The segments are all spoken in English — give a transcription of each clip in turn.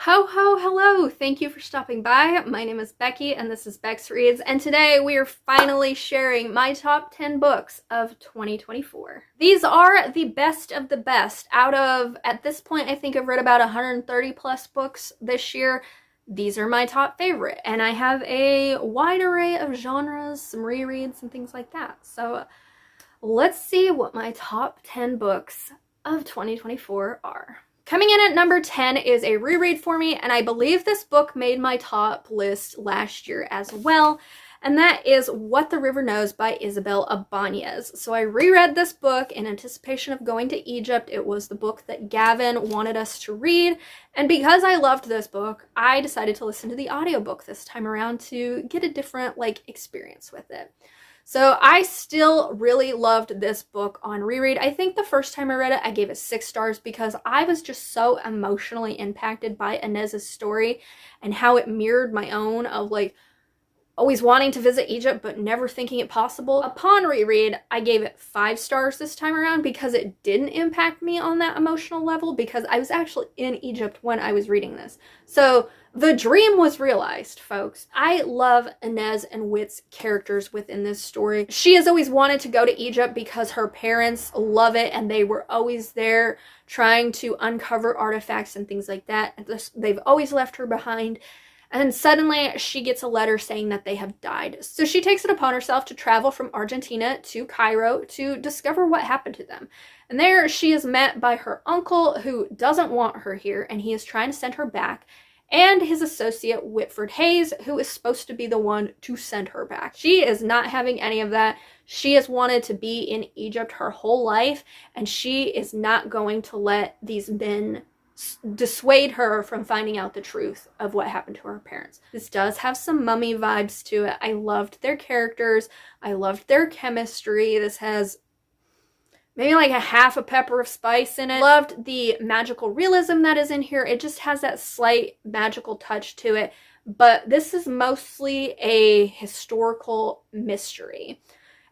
Ho ho hello! Thank you for stopping by. My name is Becky and this is Bex Reads, and today we are finally sharing my top 10 books of 2024. These are the best of the best out of, at this point, I think I've read about 130 plus books this year. These are my top favorite, and I have a wide array of genres, some rereads and things like that. So let's see what my top 10 books of 2024 are. Coming in at number 10 is a reread for me, and I believe this book made my top list last year as well, and that is What the River Knows by Isabel Ibanez. So I reread this book in anticipation of going to Egypt. It was the book that Gavin wanted us to read, and because I loved this book, I decided to listen to the audiobook this time around to get a different, experience with it. So I still really loved this book on reread. I think the first time I read it, I gave it 6 stars because I was just so emotionally impacted by Inez's story and how it mirrored my own of always wanting to visit Egypt but never thinking it possible. Upon reread, I gave it 5 stars this time around because it didn't impact me on that emotional level because I was actually in Egypt when I was reading this. So the dream was realized, folks. I love Inez and Wit's characters within this story. She has always wanted to go to Egypt because her parents love it and they were always there trying to uncover artifacts and things like that. They've always left her behind. And suddenly she gets a letter saying that they have died. So she takes it upon herself to travel from Argentina to Cairo to discover what happened to them. And there she is met by her uncle who doesn't want her here and he is trying to send her back, and his associate Whitford Hayes, who is supposed to be the one to send her back. She is not having any of that. She has wanted to be in Egypt her whole life, and she is not going to let these men dissuade her from finding out the truth of what happened to her parents. This does have some mummy vibes to it. I loved their characters. I loved their chemistry. This has maybe a half a pepper of spice in it. Loved the magical realism that is in here. It just has that slight magical touch to it. But this is mostly a historical mystery.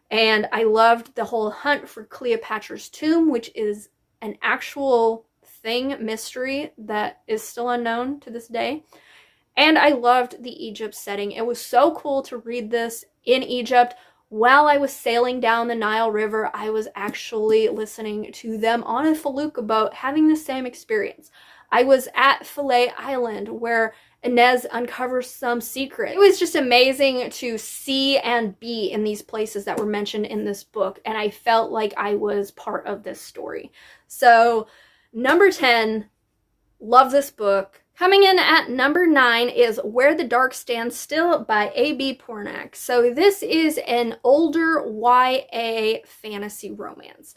And I loved the whole hunt for Cleopatra's tomb, which is an actual mystery that is still unknown to this day. And I loved the Egypt setting. It was so cool to read this in Egypt. While I was sailing down the Nile River, I was actually listening to them on a felucca boat, having the same experience. I was at Philae Island where Inez uncovers some secret. It was just amazing to see and be in these places that were mentioned in this book, and I felt like I was part of this story. So number 10, love this book. Coming in at number 9 is Where the Dark Stands Still by A.B. Pornak. So this is an older YA fantasy romance.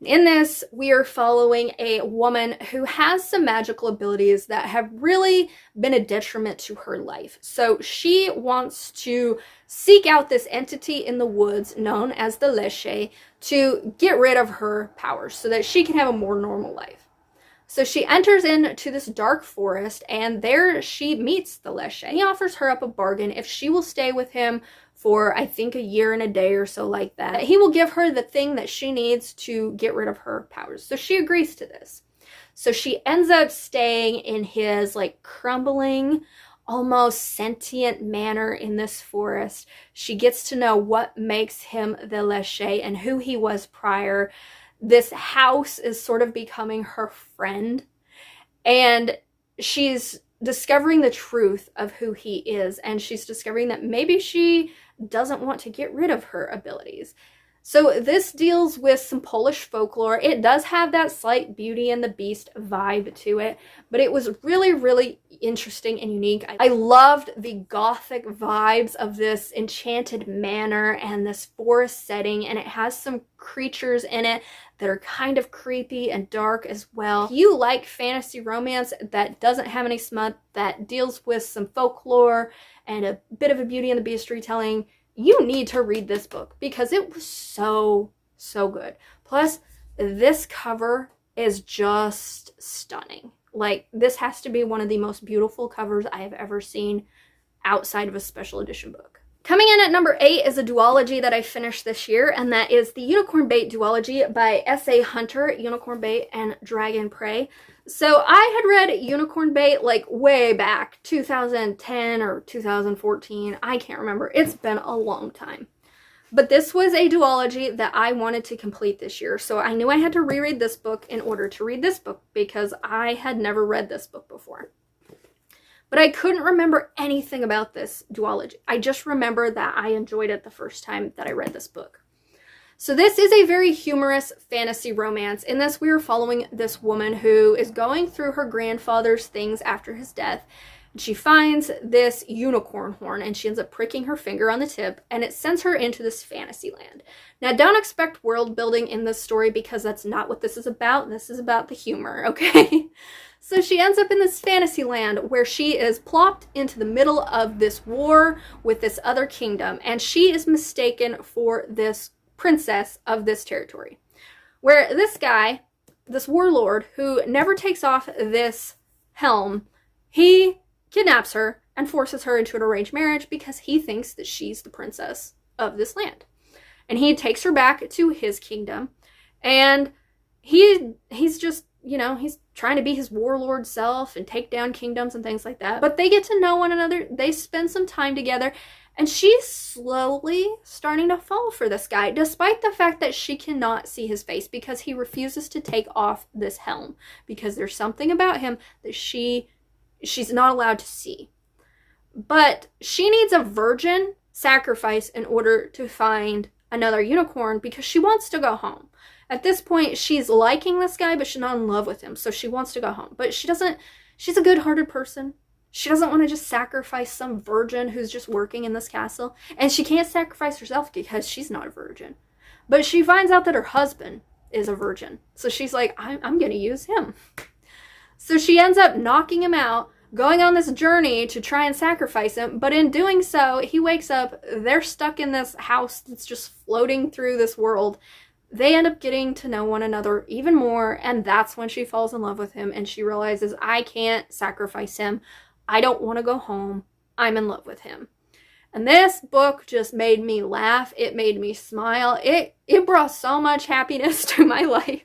In this, we are following a woman who has some magical abilities that have really been a detriment to her life. So she wants to seek out this entity in the woods known as the Leshe to get rid of her powers so that she can have a more normal life. So she enters into this dark forest, and there she meets the Leshe. He offers her up a bargain if she will stay with him for, I think, a year and a day or so like that. He will give her the thing that she needs to get rid of her powers. So she agrees to this. So she ends up staying in his crumbling, almost sentient manor in this forest. She gets to know what makes him the Leshe and who he was prior. This house is sort of becoming her friend, and she's discovering the truth of who he is, and she's discovering that maybe she doesn't want to get rid of her abilities. So this deals with some Polish folklore. It does have that slight Beauty and the Beast vibe to it, but it was really, really interesting and unique. I loved the gothic vibes of this enchanted manor and this forest setting, and it has some creatures in it that are kind of creepy and dark as well. If you like fantasy romance that doesn't have any smut, that deals with some folklore and a bit of a Beauty and the Beast retelling, you need to read this book because it was so good. Plus, this cover is just stunning. This has to be one of the most beautiful covers I have ever seen outside of a special edition book. Coming in at number 8 is a duology that I finished this year, and that is the Unicorn Bait duology by S.A. Hunter, Unicorn Bait and Dragon Prey. So I had read Unicorn Bait like way back, 2010 or 2014. I can't remember. It's been a long time. But this was a duology that I wanted to complete this year. So I knew I had to reread this book in order to read this book because I had never read this book before. But I couldn't remember anything about this duology. I just remember that I enjoyed it the first time that I read this book. So this is a very humorous fantasy romance. In this, we are following this woman who is going through her grandfather's things after his death. And she finds this unicorn horn and she ends up pricking her finger on the tip, and it sends her into this fantasy land. Now, don't expect world building in this story because that's not what this is about. This is about the humor, okay? So she ends up in this fantasy land where she is plopped into the middle of this war with this other kingdom, and she is mistaken for this princess of this territory, where this guy, this warlord who never takes off this helm, he kidnaps her and forces her into an arranged marriage because he thinks that she's the princess of this land. And he takes her back to his kingdom, and he's just, you know, he's trying to be his warlord self and take down kingdoms and things like that. But they get to know one another, they spend some time together, and she's slowly starting to fall for this guy, despite the fact that she cannot see his face because he refuses to take off this helm because there's something about him that she's not allowed to see. But she needs a virgin sacrifice in order to find another unicorn because she wants to go home. At this point, she's liking this guy, but she's not in love with him, so she wants to go home. But she's a good-hearted person. She doesn't want to just sacrifice some virgin who's just working in this castle. And she can't sacrifice herself because she's not a virgin. But she finds out that her husband is a virgin. So she's like, I'm going to use him. So she ends up knocking him out, going on this journey to try and sacrifice him. But in doing so, he wakes up. They're stuck in this house that's just floating through this world. They end up getting to know one another even more. And that's when she falls in love with him. And she realizes, I can't sacrifice him. I don't want to go home. I'm in love with him. And this book just made me laugh. It made me smile. It brought so much happiness to my life.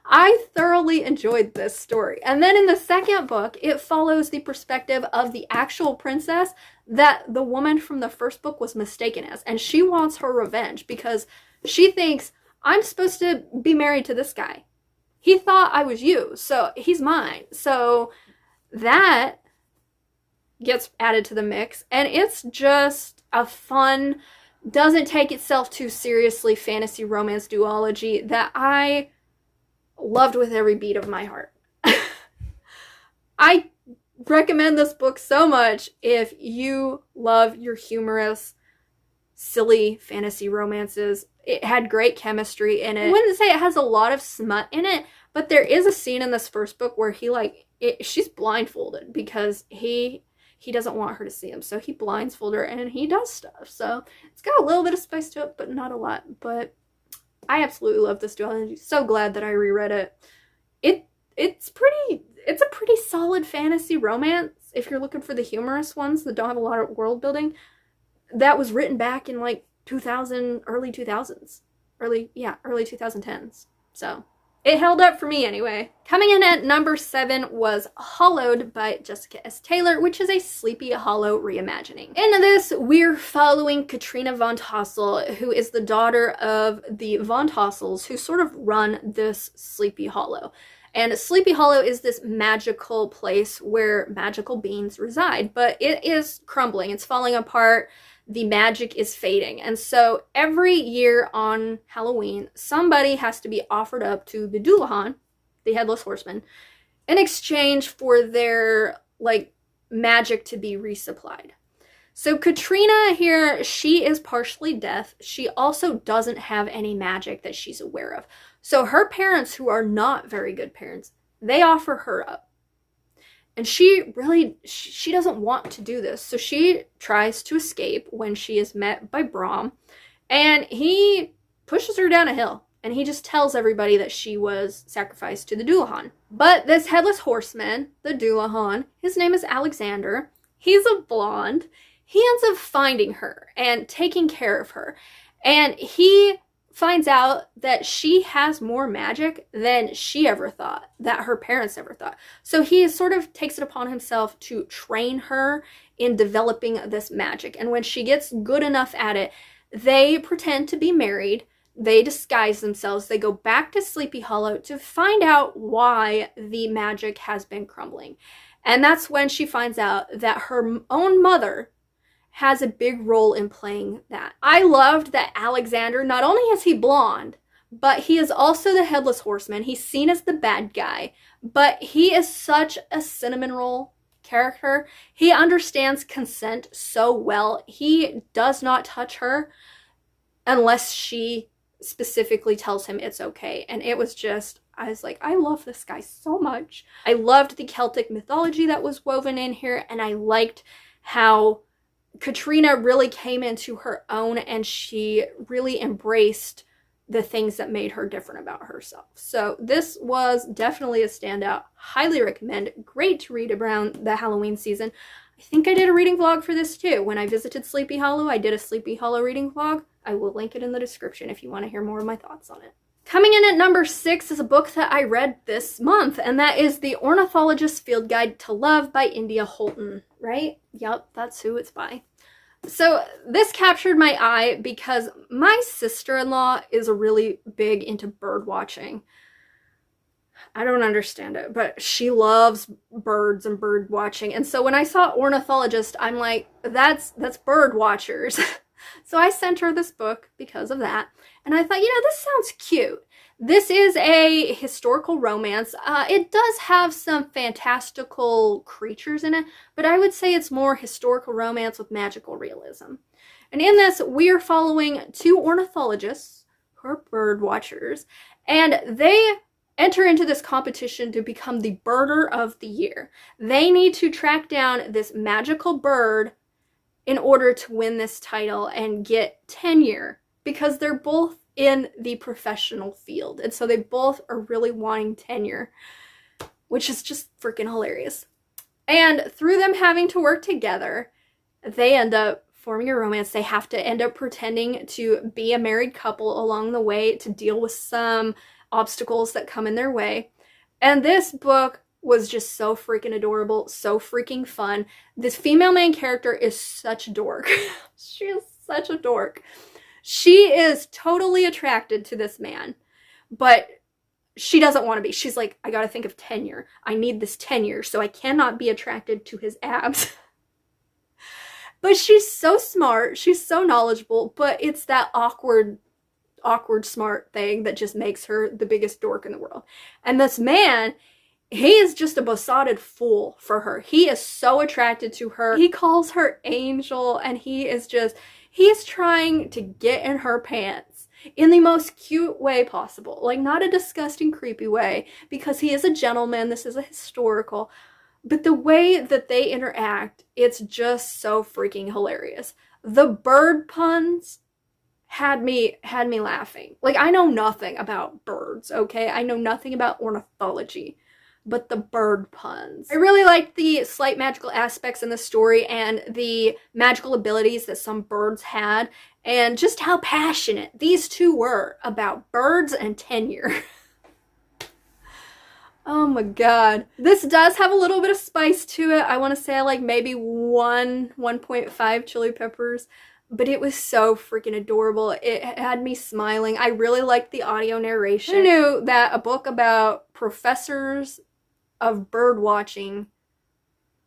I thoroughly enjoyed this story. And then in the second book, it follows the perspective of the actual princess that the woman from the first book was mistaken as. And she wants her revenge because she thinks, I'm supposed to be married to this guy. He thought I was you, so he's mine. So that gets added to the mix, and it's just a fun, doesn't take itself too seriously fantasy romance duology that I loved with every beat of my heart. I recommend this book so much if you love your humorous, silly fantasy romances. It had great chemistry in it. I wouldn't say it has a lot of smut in it, but there is a scene in this first book where she's blindfolded because he doesn't want her to see him. So he blindfolds her and he does stuff. So it's got a little bit of spice to it, but not a lot. But I absolutely love this duology. So glad that I reread it. It's a pretty solid fantasy romance if you're looking for the humorous ones that don't have a lot of world building. That was written back in like 2000, early 2000s. Early 2010s. So it held up for me anyway. Coming in at number 7 was Hollowed by Jessica S. Taylor, which is a Sleepy Hollow reimagining. In this, we're following Katrina von Tassel, who is the daughter of the von Tassels, who sort of run this Sleepy Hollow. And Sleepy Hollow is this magical place where magical beings reside, but it is crumbling. It's falling apart. The magic is fading. And so every year on Halloween, somebody has to be offered up to the Dullahan, the Headless Horseman, in exchange for their, magic to be resupplied. So Katrina here, she is partially deaf. She also doesn't have any magic that she's aware of. So her parents, who are not very good parents, they offer her up. And she doesn't want to do this. So she tries to escape when she is met by Brahm. And he pushes her down a hill. And he just tells everybody that she was sacrificed to the Dullahan. But this Headless Horseman, the Dullahan, his name is Alexander. He's a blonde. He ends up finding her and taking care of her. And he finds out that she has more magic than she ever thought, that her parents ever thought. So he sort of takes it upon himself to train her in developing this magic. And when she gets good enough at it, they pretend to be married. They disguise themselves. They go back to Sleepy Hollow to find out why the magic has been crumbling. And that's when she finds out that her own mother has a big role in playing that. I loved that Alexander, not only is he blonde, but he is also the Headless Horseman. He's seen as the bad guy, but he is such a cinnamon roll character. He understands consent so well. He does not touch her unless she specifically tells him it's okay. And it was just, I was like, I love this guy so much. I loved the Celtic mythology that was woven in here, and I liked how Katrina really came into her own and she really embraced the things that made her different about herself. So this was definitely a standout. Highly recommend. Great to read around the Halloween season. I think I did a reading vlog for this too. When I visited Sleepy Hollow, I did a Sleepy Hollow reading vlog. I will link it in the description if you want to hear more of my thoughts on it. Coming in at number 6 is a book that I read this month, and that is The Ornithologist's Field Guide to Love by India Holton, right? Yep, that's who it's by. So this captured my eye because my sister-in-law is really big into bird watching. I don't understand it, but she loves birds and bird watching. And so when I saw ornithologist, I'm like, that's bird watchers. So I sent her this book because of that. And I thought, this sounds cute. This is a historical romance. It does have some fantastical creatures in it, but I would say it's more historical romance with magical realism. And in this, we are following 2 ornithologists who are bird watchers, and they enter into this competition to become the birder of the year. They need to track down this magical bird in order to win this title and get tenure, because they're both in the professional field. And so they both are really wanting tenure, which is just freaking hilarious. And through them having to work together, they end up forming a romance. They have to end up pretending to be a married couple along the way to deal with some obstacles that come in their way. And this book was just so freaking adorable, so freaking fun. This female main character is such a dork. She is such a dork. She is totally attracted to this man, but she doesn't want to be. She's like, I gotta think of tenure. I need this tenure, so I cannot be attracted to his abs. But she's so smart, she's so knowledgeable, but it's that awkward smart thing that just makes her the biggest dork in the world. And this man, he is just a besotted fool for her. He is so attracted to her. He calls her Angel, and he is trying to get in her pants in the most cute way possible. Like, not a disgusting, creepy way, because he is a gentleman. This is a historical. But the way that they interact, it's just so freaking hilarious. The bird puns had me laughing. Like, I know nothing about birds, okay? I know nothing about ornithology. But the bird puns. I really liked the slight magical aspects in the story and the magical abilities that some birds had, and just how passionate these 2 were about birds and tenure. Oh my god. This does have a little bit of spice to it. I want to say I like maybe 1.5 chili peppers, but it was so freaking adorable. It had me smiling. I really liked the audio narration. I knew that a book about professors of bird watching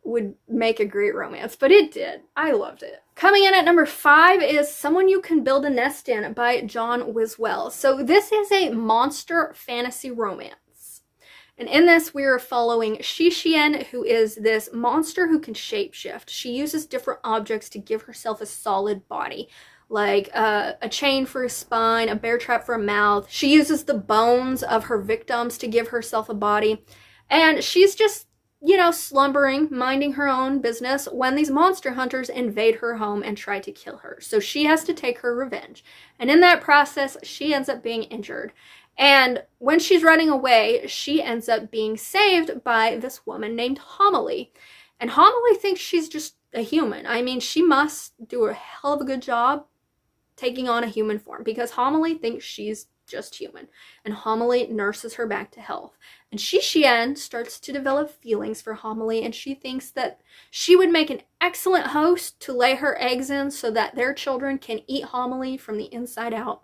would make a great romance, but it did. I loved it. Coming in at number 5 is Someone You Can Build a Nest In by John Wiswell. So this is a monster fantasy romance. And in this, we are following Shishien, who is this monster who can shapeshift. She uses different objects to give herself a solid body, like a chain for a spine, a bear trap for a mouth. She uses the bones of her victims to give herself a body. And she's just, slumbering, minding her own business when these monster hunters invade her home and try to kill her. So she has to take her revenge. And in that process, she ends up being injured. And when she's running away, she ends up being saved by this woman named Homily. And Homily thinks she's just a human. I mean, she must do a hell of a good job taking on a human form because Homily thinks she's just human, and Homily nurses her back to health. And Xixian starts to develop feelings for Homily, and she thinks that she would make an excellent host to lay her eggs in so that their children can eat Homily from the inside out.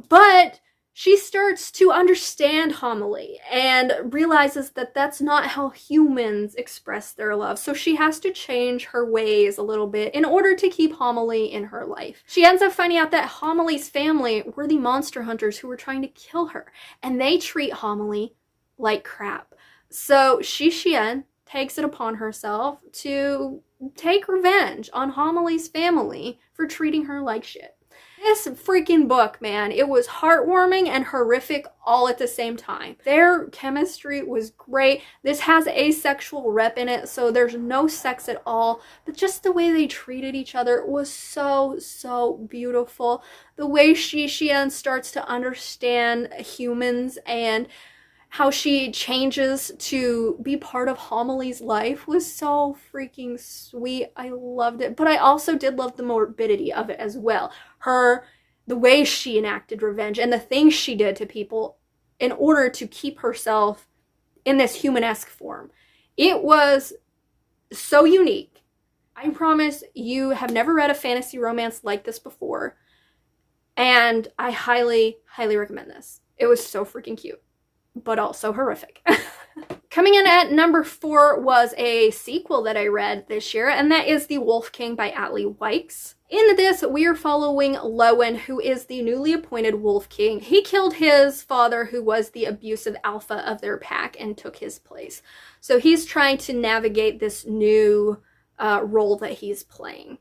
But she starts to understand Homily and realizes that that's not how humans express their love. So she has to change her ways a little bit in order to keep Homily in her life. She ends up finding out that Homily's family were the monster hunters who were trying to kill her, and they treat Homily like crap. So Xixian takes it upon herself to take revenge on Homily's family for treating her like shit. This freaking book, man, it was heartwarming and horrific all at the same time. Their chemistry was great. This has asexual rep in it, so there's no sex at all, but just the way they treated each other was so, so beautiful. The way Xixian starts to understand humans and how she changes to be part of Homily's life was so freaking sweet. I loved it. But I also did love the morbidity of it as well. The way she enacted revenge and the things she did to people in order to keep herself in this humanesque form. It was so unique. I promise you have never read a fantasy romance like this before. And I highly, highly recommend this. It was so freaking cute, but also horrific. Coming in at number 4 was a sequel that I read this year, and that is The Wolf King by Atlee Wykes. In this, we are following Lowen, who is the newly appointed Wolf King. He killed his father, who was the abusive alpha of their pack, and took his place. So he's trying to navigate this new role that he's playing.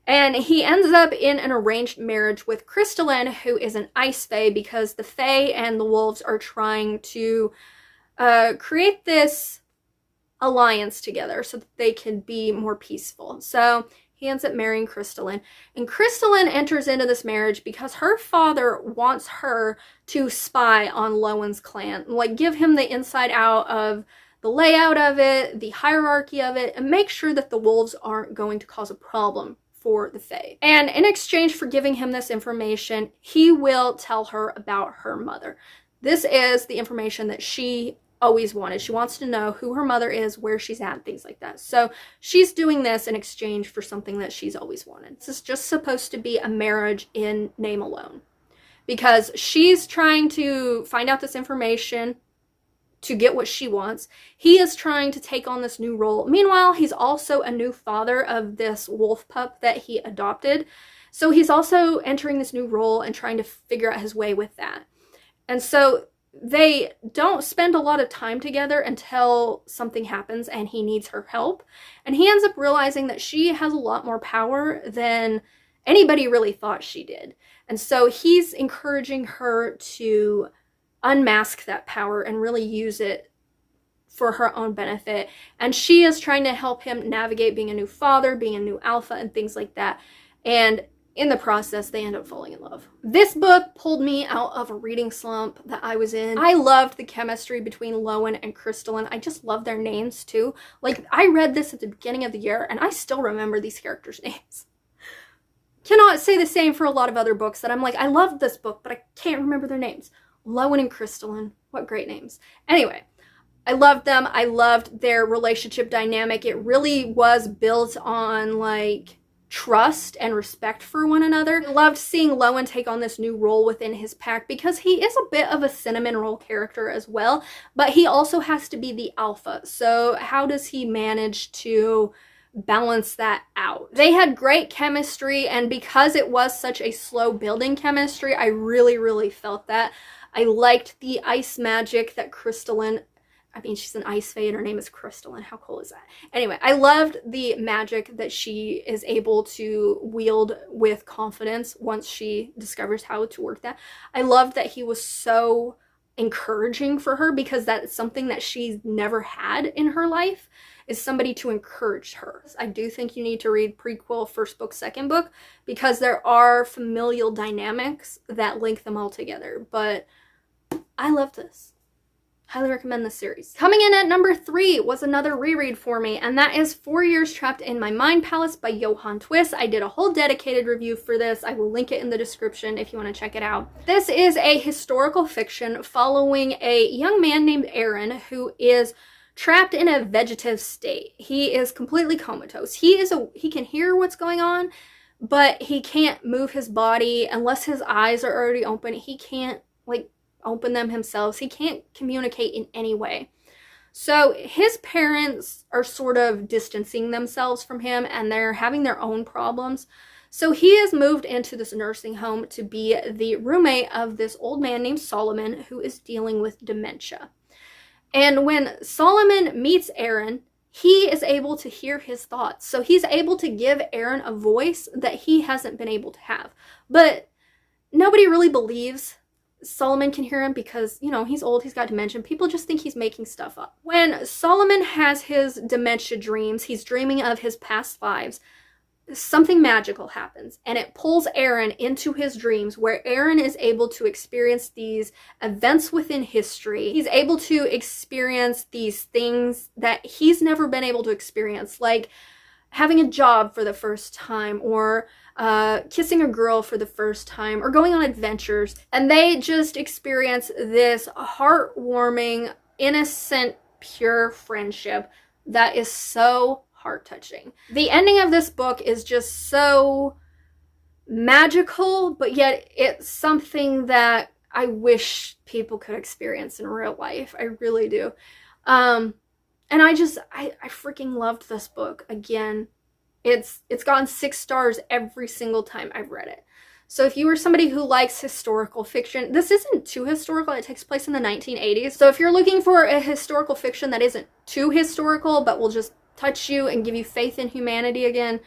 And he ends up in an arranged marriage with Crystalline, who is an ice fae, because the fae and the wolves are trying to create this alliance together so that they can be more peaceful. So he ends up marrying Crystalline. And Crystalline enters into this marriage because her father wants her to spy on Lowen's clan. Like, give him the inside out of the layout of it, the hierarchy of it, and make sure that the wolves aren't going to cause a problem for the fae. And in exchange for giving him this information, he will tell her about her mother. This is the information that she always wanted. She wants to know who her mother is, where she's at, things like that. So she's doing this in exchange for something that she's always wanted. This is just supposed to be a marriage in name alone, because she's trying to find out this information to get what she wants. He is trying to take on this new role. Meanwhile, he's also a new father of this wolf pup that he adopted. So he's also entering this new role and trying to figure out his way with that. And so they don't spend a lot of time together until something happens and he needs her help. And he ends up realizing that she has a lot more power than anybody really thought she did. And so he's encouraging her to unmask that power and really use it for her own benefit. And she is trying to help him navigate being a new father, being a new alpha, and things like that. And in the process, they end up falling in love. This book pulled me out of a reading slump that I was in. I loved the chemistry between Lowen and Crystalline. I just love their names too. Like, I read this at the beginning of the year and I still remember these characters' names. Cannot say the same for a lot of other books that I'm like, I love this book, but I can't remember their names. Lowen and Crystalline, what great names. Anyway, I loved them. I loved their relationship dynamic. It really was built on like trust and respect for one another. I loved seeing Lowen take on this new role within his pack because he is a bit of a cinnamon roll character as well, but he also has to be the alpha. So how does he manage to balance that out? They had great chemistry, and because it was such a slow building chemistry, I really, really felt that. I liked the ice magic that Crystalline, I mean, she's an ice fae and her name is Crystalline. How cool is that? Anyway, I loved the magic that she is able to wield with confidence once she discovers how to work that. I loved that he was so encouraging for her, because that's something that she's never had in her life, is somebody to encourage her. I do think you need to read prequel, first book, second book, because there are familial dynamics that link them all together. But I love this. Highly recommend this series. Coming in at number 3 was another reread for me, and that is 4 Years Trapped in My Mind Palace by Johan Twist. I did a whole dedicated review for this. I will link it in the description if you want to check it out. This is a historical fiction following a young man named Aaron who is trapped in a vegetative state. He is completely comatose. He can hear what's going on, but he can't move his body unless his eyes are already open. He can't open them himself. He can't communicate in any way. So his parents are sort of distancing themselves from him, and they're having their own problems. So he is moved into this nursing home to be the roommate of this old man named Solomon, who is dealing with dementia. And when Solomon meets Aaron, he is able to hear his thoughts. So he's able to give Aaron a voice that he hasn't been able to have. But nobody really believes Solomon can hear him because, you know, he's old, he's got dementia. People just think he's making stuff up. When Solomon has his dementia dreams, he's dreaming of his past lives, something magical happens, and it pulls Aaron into his dreams, where Aaron is able to experience these events within history. He's able to experience these things that he's never been able to experience, like having a job for the first time, or kissing a girl for the first time, or going on adventures. And they just experience this heartwarming, innocent, pure friendship that is so heart-touching. The ending of this book is just so magical, but yet it's something that I wish people could experience in real life. I really do. And I freaking loved this book. Again, it's gotten 6 stars every single time I've read it. So if you are somebody who likes historical fiction, this isn't too historical. It takes place in the 1980s. So if you're looking for a historical fiction that isn't too historical, but will just touch you and give you faith in humanity again,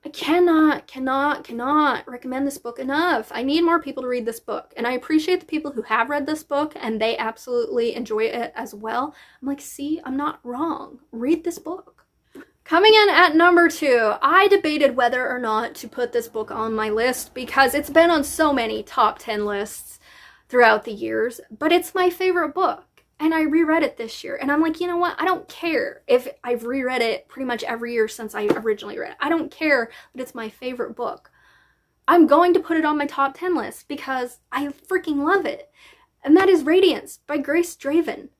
I cannot recommend this book enough. I need more people to read this book. And I appreciate the people who have read this book and they absolutely enjoy it as well. I'm like, see, I'm not wrong. Read this book. Coming in at number 2, I debated whether or not to put this book on my list because it's been on so many top 10 lists throughout the years, but it's my favorite book. And I reread it this year, and I'm like, you know what? I don't care if I've reread it pretty much every year since I originally read it. I don't care that it's my favorite book. I'm going to put it on my top 10 list because I freaking love it. And that is Radiance by Grace Draven.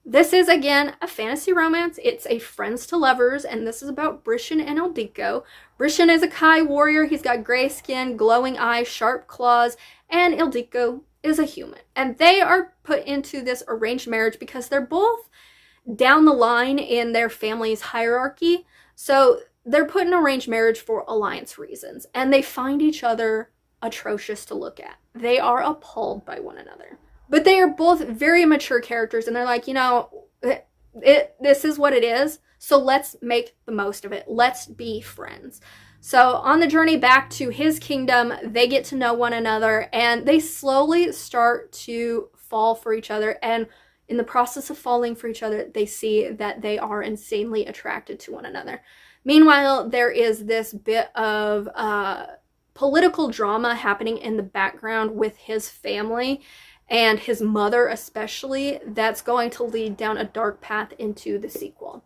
This is, again, a fantasy romance. It's a friends to lovers, and this is about Brishan and Ildiko. Brishan is a Kai warrior. He's got gray skin, glowing eyes, sharp claws, and Ildiko is a human. And they are put into this arranged marriage because they're both down the line in their family's hierarchy. So they're put in arranged marriage for alliance reasons, and they find each other atrocious to look at. They are appalled by one another. But they are both very mature characters, and they're like, you know, this is what it is, so let's make the most of it. Let's be friends. So on the journey back to his kingdom, they get to know one another, and they slowly start to fall for each other. And in the process of falling for each other, they see that they are insanely attracted to one another. Meanwhile, there is this bit of political drama happening in the background with his family, and his mother especially, that's going to lead down a dark path into the sequel.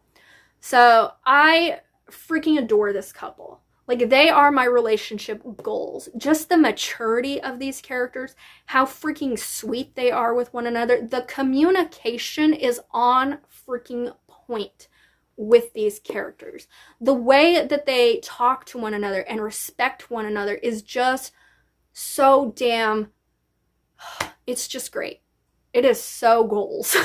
So I freaking adore this couple. Like, they are my relationship goals. Just the maturity of these characters, how freaking sweet they are with one another. The communication is on freaking point with these characters. The way that they talk to one another and respect one another is just so damn... It's just great. It is so goals.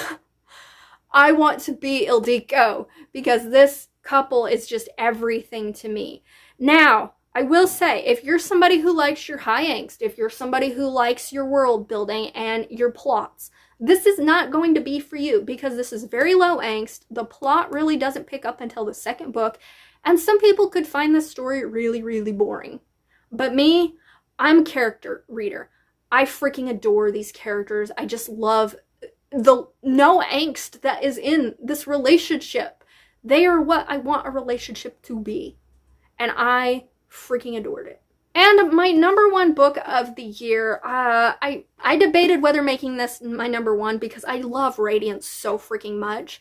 I want to be Ildiko because this couple is just everything to me. Now, I will say, if you're somebody who likes your high angst, if you're somebody who likes your world building and your plots, this is not going to be for you because this is very low angst. The plot really doesn't pick up until the second book, and some people could find this story really, really boring. But me, I'm a character reader. I freaking adore these characters. I just love the no angst that is in this relationship. They are what I want a relationship to be. And I freaking adored it. And my number one book of the year, I debated whether making this my number one because I love Radiance so freaking much.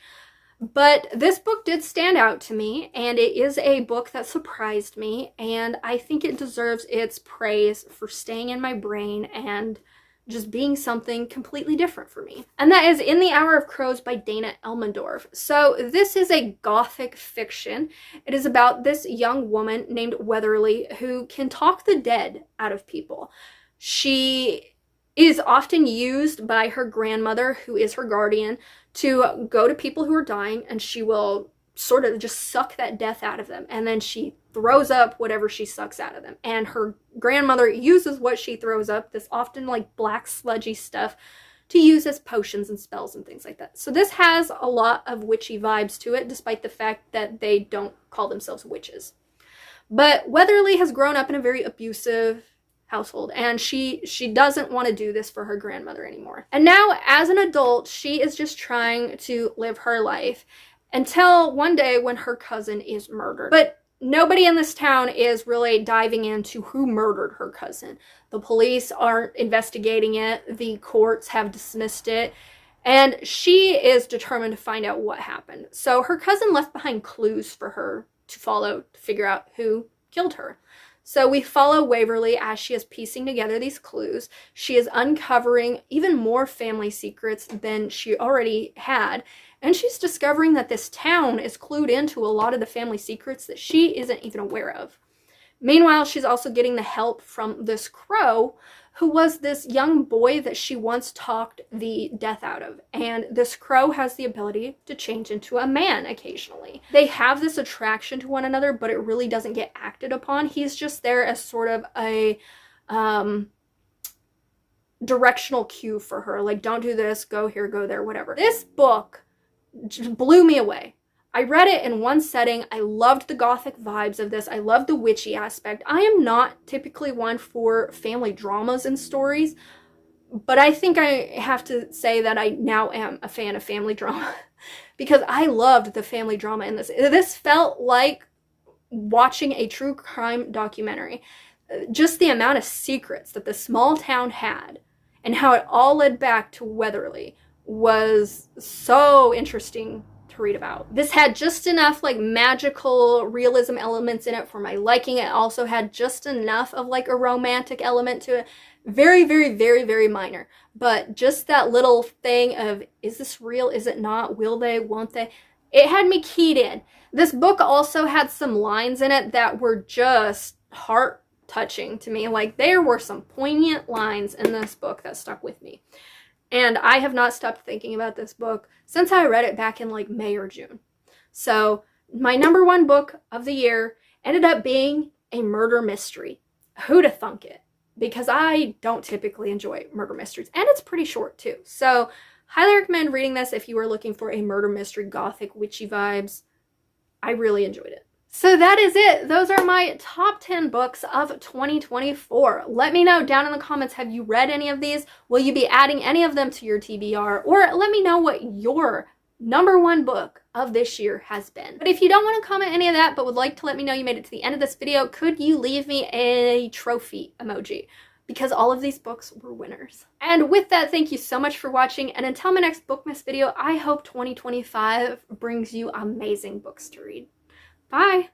But this book did stand out to me, and it is a book that surprised me, and I think it deserves its praise for staying in my brain and just being something completely different for me. And that is In the Hour of Crows by Dana Elmendorf. So this is a gothic fiction. It is about this young woman named Weatherly who can talk the dead out of people. She is often used by her grandmother, who is her guardian, to go to people who are dying, and she will sort of just suck that death out of them, and then she throws up whatever she sucks out of them. And her grandmother uses what she throws up, this often like black sludgy stuff, to use as potions and spells and things like that. So this has a lot of witchy vibes to it, despite the fact that they don't call themselves witches. But Weatherly has grown up in a very abusive household, and she doesn't want to do this for her grandmother anymore. And now, as an adult, she is just trying to live her life until one day when her cousin is murdered. But nobody in this town is really diving into who murdered her cousin. The police aren't investigating it, the courts have dismissed it, and she is determined to find out what happened. So her cousin left behind clues for her to follow to figure out who killed her. So we follow Waverly as she is piecing together these clues. She is uncovering even more family secrets than she already had. And she's discovering that this town is clued into a lot of the family secrets that she isn't even aware of. Meanwhile, she's also getting the help from this crow, who was this young boy that she once talked the death out of. And this crow has the ability to change into a man occasionally. They have this attraction to one another, but it really doesn't get acted upon. He's just there as sort of a directional cue for her. Like, don't do this, go here, go there, whatever. This book just blew me away. I read it in one setting. I loved the gothic vibes of this. I loved the witchy aspect. I am not typically one for family dramas and stories, but I think I have to say that I now am a fan of family drama because I loved the family drama in this. This felt like watching a true crime documentary. Just the amount of secrets that the small town had and how it all led back to Weatherly was so interesting to read about. This had just enough like magical realism elements in it for my liking. It also had just enough of like a romantic element to it. Very, very, very, very minor. But just that little thing of, is this real? Is it not? Will they? Won't they? It had me keyed in. This book also had some lines in it that were just heart-touching to me. Like, there were some poignant lines in this book that stuck with me. And I have not stopped thinking about this book since I read it back in like May or June. So my number one book of the year ended up being a murder mystery. Who'da thunk it? Because I don't typically enjoy murder mysteries. And it's pretty short too. So highly recommend reading this if you are looking for a murder mystery, gothic, witchy vibes. I really enjoyed it. So that is it. Those are my top 10 books of 2024. Let me know down in the comments, have you read any of these? Will you be adding any of them to your TBR? Or let me know what your number one book of this year has been. But if you don't want to comment any of that, but would like to let me know you made it to the end of this video, could you leave me a trophy emoji? Because all of these books were winners. And with that, thank you so much for watching. And until my next Bookmas video, I hope 2025 brings you amazing books to read. Bye!